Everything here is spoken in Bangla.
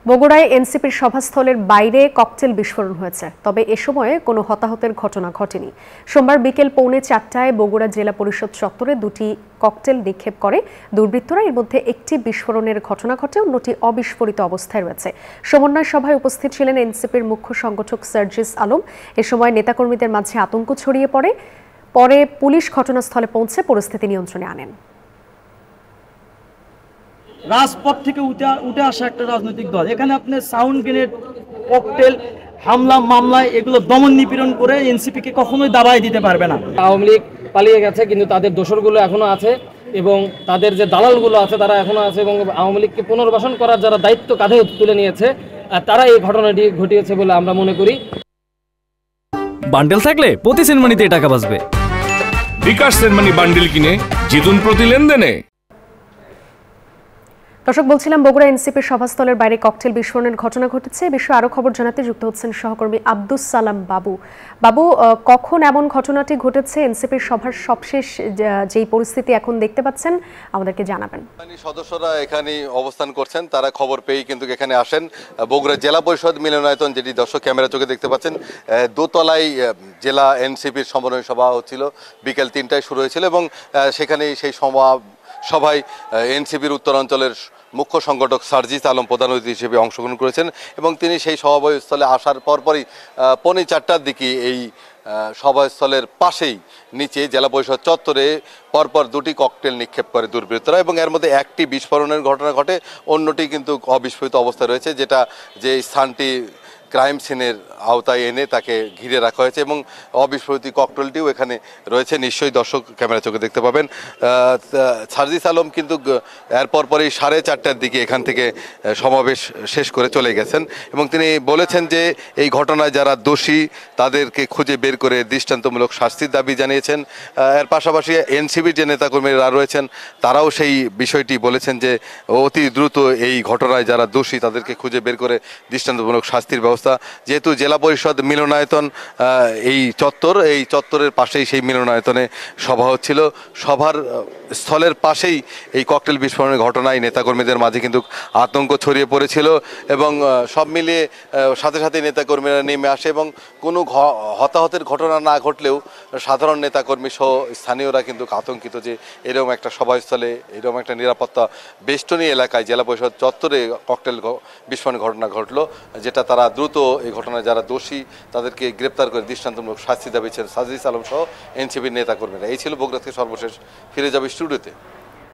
বগুড়ায় এনসিপির সভাস্থলের বাইরে ককটেল বিস্ফোরণ হয়েছে, তবে এ সময়ে কোনো হতাহতের ঘটনা ঘটেনি। সোমবার বিকেল 3:45টায় বগুড়া জেলা পরিষদ চত্বরে দুটি ককটেল নিক্ষেপ করে দুর্বৃত্তরা। এর মধ্যে একটি বিস্ফোরণের ঘটনা ঘটে, অন্যটি অবিস্ফোরিত অবস্থায় রয়েছে। সমন্বয় সভায় উপস্থিত ছিলেন এনসিপির মুখ্য সংগঠক সার্জিস আলম। এ সময় নেতাকর্মীদের মাঝে আতঙ্ক ছড়িয়ে পড়ে। পরে পুলিশ ঘটনাস্থলে পৌঁছে পরিস্থিতি নিয়ন্ত্রণে আনেন। রাজপথ থেকে উঠে আসা একটা রাজনৈতিক দল, এখানে আপনি সাউন্ড গ্রেনেড, ককটেল, হামলা মামলায় এগুলো দমন নিপীড়ন করে এনসিপিকে কখনোই দাবায় দিতে পারবে না। আওয়ামী লীগ পালিয়ে গেছে, কিন্তু তাদের দোসরগুলো এখনো আছে এবং তাদের যে দালালগুলো আছে তারা এখনো আছে, এবং আওয়ামী লীগকে পুনর্বাসন করার যারা দায়িত্ব কাঁধে তুলে নিয়েছে তারা এই ঘটনাটি ঘটিয়েছে বলে আমরা মনে করি। বান্ডেল থাকলে প্রতি সেনমানিতে টাকা বাঁচবে। বিকাশ সেনমানি বান্ডেল কিনে জিতুন প্রতি লেনদেনে। দর্শক, বলছিলাম বগুড়া এনসিপির সভাস্থলের বাইরে ককটেল বিস্ফোরণের ঘটনা ঘটেছে। বিষয়ে আরো খবর জানাতে যুক্ত হচ্ছেন সহকর্মী আব্দুস সালাম বাবু। বাবু, কখন এমন ঘটনাটি ঘটেছে? এনসিপির সভার সবশেষ যেই পরিস্থিতি এখন দেখতে পাচ্ছেন আমাদেরকে জানাবেন। সদস্যরা এখানে অবস্থান করছেন, তারা খবর পেয়েই কিন্তু এখানে আসেন। বগুড়া জেলা পরিষদ মিলনায়তন, যেটি দর্শক ক্যামেরা চোখে দেখতে পাচ্ছেন, দোতলায় জেলা এনসিপির সমন্বয় সভা হচ্ছিল। বিকেল 3টায় শুরু হয়েছিল এবং সেখানেই সেই সভায় এনসিপির উত্তরাঞ্চলের মুখ্য সংগঠক সার্জিস আলম প্রধান অতিথি হিসেবে অংশগ্রহণ করেছেন এবং তিনি সেই সভাস্থলে আসার পরপরই 4:45টার দিকে এই সভাস্থলের পাশেই নিচে জেলা পরিষদ চত্বরে পরপর দুটি ককটেল নিক্ষেপ করে দুর্বৃত্তরা এবং এর মধ্যে একটি বিস্ফোরণের ঘটনা ঘটে, অন্যটি কিন্তু অবিস্ফোরিত অবস্থায় রয়েছে, যে স্থানটি ক্রাইম সিনের আওতায় এনে তাকে ঘিরে রাখা হয়েছে এবং অবিস্ফোরিত ককটেলটিও এখানে রয়েছে। নিশ্চয়ই দর্শক ক্যামেরা চোখে দেখতে পাবেন। সার্জিস আলম কিন্তু এরপর পরই 4:30টার দিকে এখান থেকে সমাবেশ শেষ করে চলে গেছেন এবং তিনি বলেছেন যে এই ঘটনায় যারা দোষী তাদেরকে খুঁজে বের করে দৃষ্টান্তমূলক শাস্তির দাবি জানিয়েছেন। এর পাশাপাশি এনসিপির যে নেতাকর্মীরা রয়েছেন তারাও সেই বিষয়টি বলেছেন যে অতি দ্রুত এই ঘটনায় যারা দোষী তাদেরকে খুঁজে বের করে দৃষ্টান্তমূলক শাস্তির ব্যবস্থা। যেহেতু জেলা পরিষদ মিলনায়তন এই চত্বরের পাশেই সেই মিলনায়তনে সভা হচ্ছিল, সভার স্থলের পাশেই এই ককটেল বিস্ফোরণের ঘটনায় নেতাকর্মীদের মাঝে কিন্তু আতঙ্ক ছড়িয়ে পড়েছিল এবং সব মিলিয়ে সাথে সাথে নেতাকর্মীরা নেমে আসে এবং কোনো হতাহতের ঘটনা না ঘটলেও সাধারণ নেতাকর্মী সহ স্থানীয়রা কিন্তু আতঙ্কিত যে এরকম একটা সভাস্থলে এরকম একটা নিরাপত্তা বেষ্টনী এলাকায় জেলা পরিষদ চত্বরে ককটেল বিস্ফোরণের ঘটনা ঘটলো, যেটা তারা দ্রুত এই ঘটনায় যারা দোষী তাদেরকে গ্রেপ্তার করে দৃষ্টান্তমূলক শাস্তি দাবিছেন সার্জিস আলম সহ এনসিপির নেতাকর্মীরা। এই ছিল বগুড়া থেকে সর্বশেষ। ফিরে যাবে স্টুডিওতে।